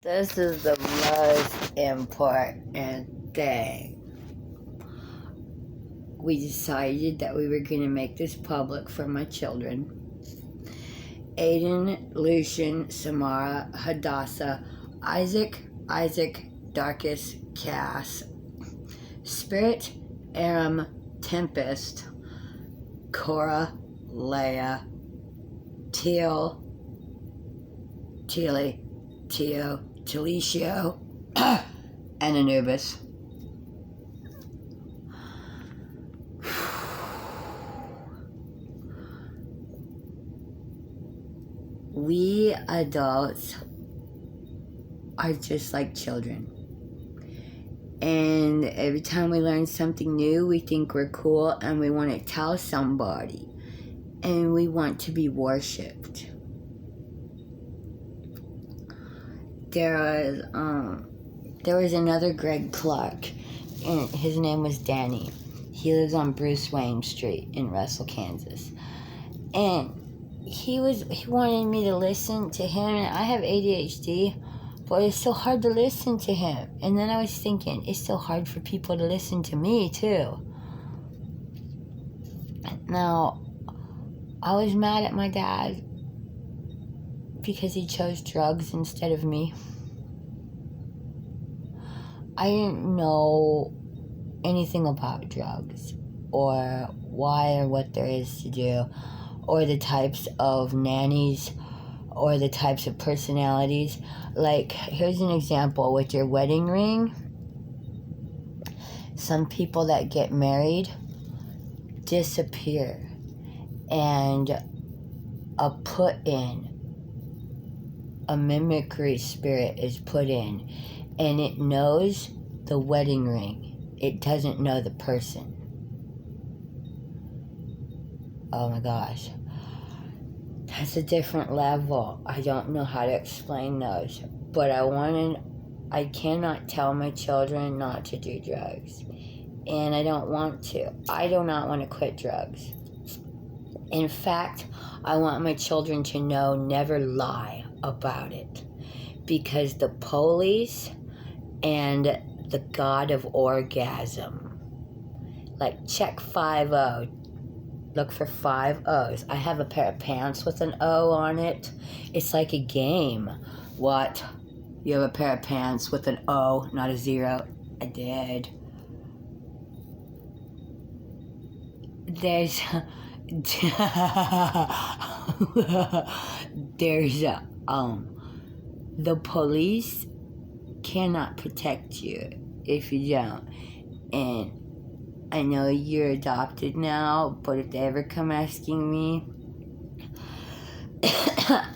This is the most important thing. We decided that we were going to make this public for my children. Aiden, Lucian, Samara, Hadassah, Isaac, Darkus, Cass, Spirit, Aram, Tempest, Cora, Leia, Teal, Teely, Tio, Talicio, and Anubis. We adults are just like children. And every time we learn something new, we think we're cool and we want to tell somebody. And we want to be worshipped. There was another Greg Clark, and his name was Danny. He lives on Bruce Wayne Street in Russell, Kansas. And he wanted me to listen to him, and I have ADHD, but it's so hard to listen to him. And then I was thinking, it's so hard for people to listen to me, too. Now, I was mad at my dad because he chose drugs instead of me. I didn't know anything about drugs, or why or what there is to do, or the types of nannies, or the types of personalities. Like, here's an example with your wedding ring. Some people that get married disappear, and a mimicry spirit is put in, and it knows the wedding ring. It doesn't know the person. Oh my gosh. That's a different level. I don't know how to explain those. But I cannot tell my children not to do drugs. And I don't want to. I do not want to quit drugs. In fact, I want my children to know never lie about it. Because the police and the god of orgasm, like check 5-0, look for 5 O's. I have a pair of pants with an O on it. It's like a game. What? You have a pair of pants with an O, not a 0? I did. There's the police cannot protect you if you don't. And I know you're adopted now, but if they ever come asking me,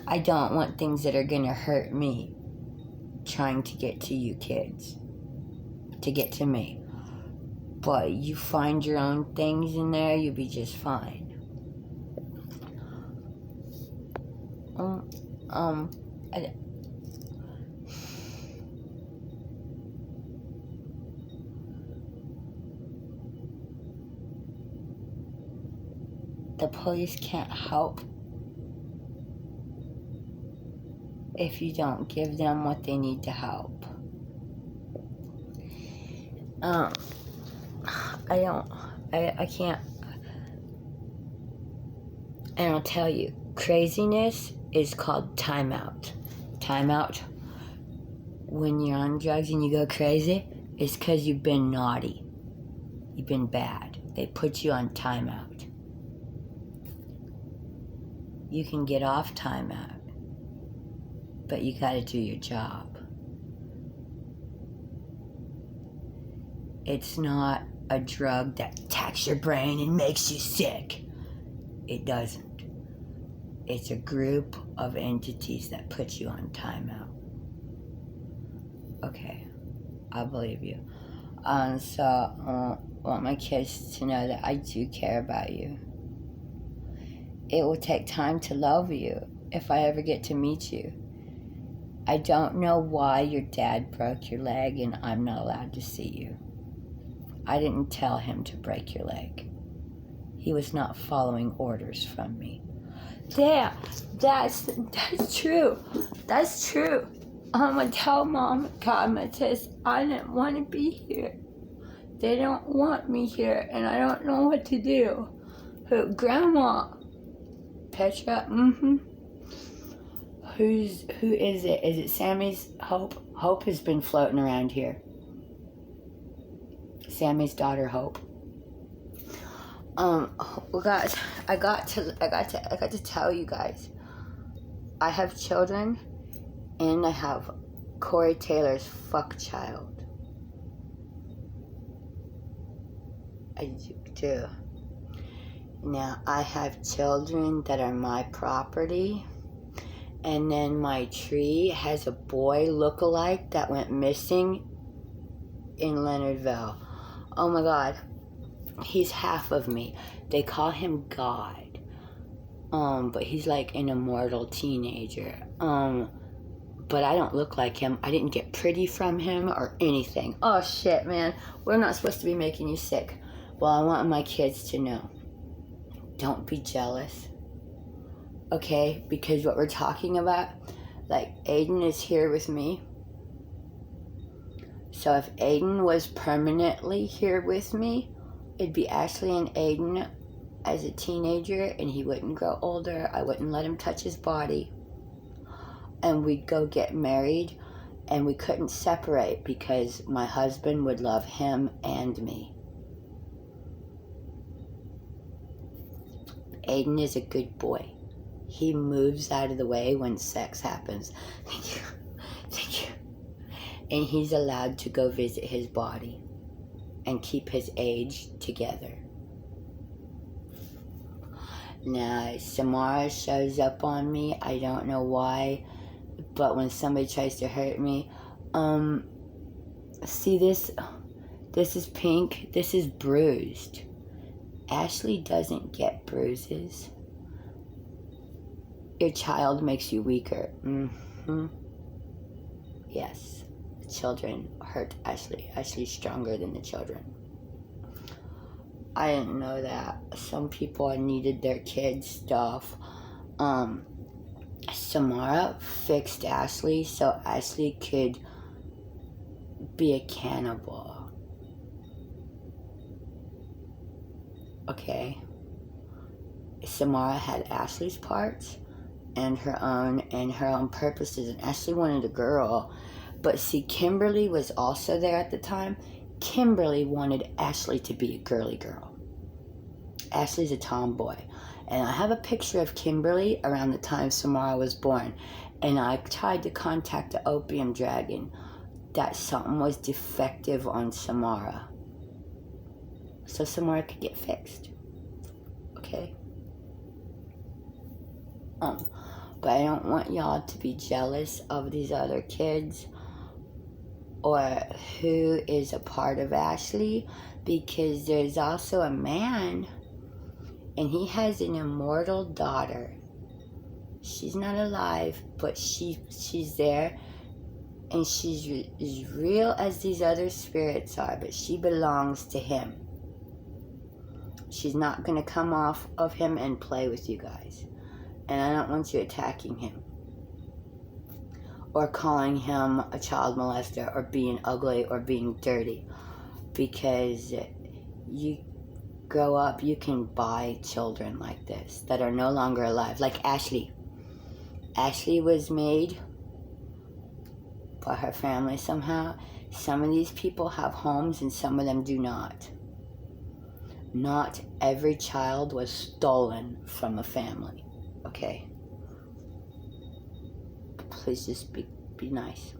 I don't want things that are going to hurt me trying to get to you kids, to get to me. But you find your own things in there, you'll be just fine. The police can't help if you don't give them what they need to help. I can't. And I'll tell you, craziness is called timeout. Timeout, when you're on drugs and you go crazy, it's because you've been naughty. You've been bad. They put you on timeout. You can get off timeout, but you gotta do your job. It's not a drug that attacks your brain and makes you sick. It doesn't. It's a group of entities that put you on timeout. Okay, I believe you. So I want my kids to know that I do care about you. It will take time to love you if I ever get to meet you. I don't know why your dad broke your leg and I'm not allowed to see you. I didn't tell him to break your leg. He was not following orders from me. Yeah, that's true. That's true. I'm gonna tell Mom and Carmen says I didn't want to be here. They don't want me here, and I don't know what to do. Grandma, Petra, Who is it? Is it Sammy's Hope? Hope has been floating around here. Sammy's daughter, Hope. Well, guys, I got to tell you guys, I have children, and I have Corey Taylor's fuck child. I do. Now, I have children that are my property, and then my tree has a boy look-alike that went missing in Leonardville. Oh my God. He's half of me. They call him God. But he's like an immortal teenager. But I don't look like him. I didn't get pretty from him or anything. Oh shit, man. We're not supposed to be making you sick. Well, I want my kids to know. Don't be jealous. Okay? Because what we're talking about, like, Aiden is here with me. So if Aiden was permanently here with me, it'd be Ashley and Aiden as a teenager, and he wouldn't grow older. I wouldn't let him touch his body. And we'd go get married, and we couldn't separate because my husband would love him and me. Aiden is a good boy. He moves out of the way when sex happens. Thank you. Thank you. And he's allowed to go visit his body and keep his age together. Now, Samara shows up on me. I don't know why, but when somebody tries to hurt me, see this? This is pink. This is bruised. Ashley doesn't get bruises. Your child makes you weaker. Yes, the children hurt Ashley. Ashley's stronger than the children. I didn't know that. Some people needed their kids' stuff. Samara fixed Ashley so Ashley could be a cannibal. Okay. Samara had Ashley's parts and her own purposes, and Ashley wanted a girl. But see, Kimberly was also there at the time. Kimberly wanted Ashley to be a girly girl. Ashley's a tomboy. And I have a picture of Kimberly around the time Samara was born. And I tried to contact the Opium Dragon that something was defective on Samara, so Samara could get fixed. Okay? But I don't want y'all to be jealous of these other kids or who is a part of Ashley, because there's also a man, and he has an immortal daughter. She's not alive, but she's there, and she's as real as these other spirits are, but she belongs to him. She's not going to come off of him and play with you guys. And I don't want you attacking him or calling him a child molester or being ugly or being dirty, because you grow up, you can buy children like this that are no longer alive. Like Ashley. Ashley was made by her family somehow. Some of these people have homes and some of them do not. Not every child was stolen from a family. Okay? Please just be nice.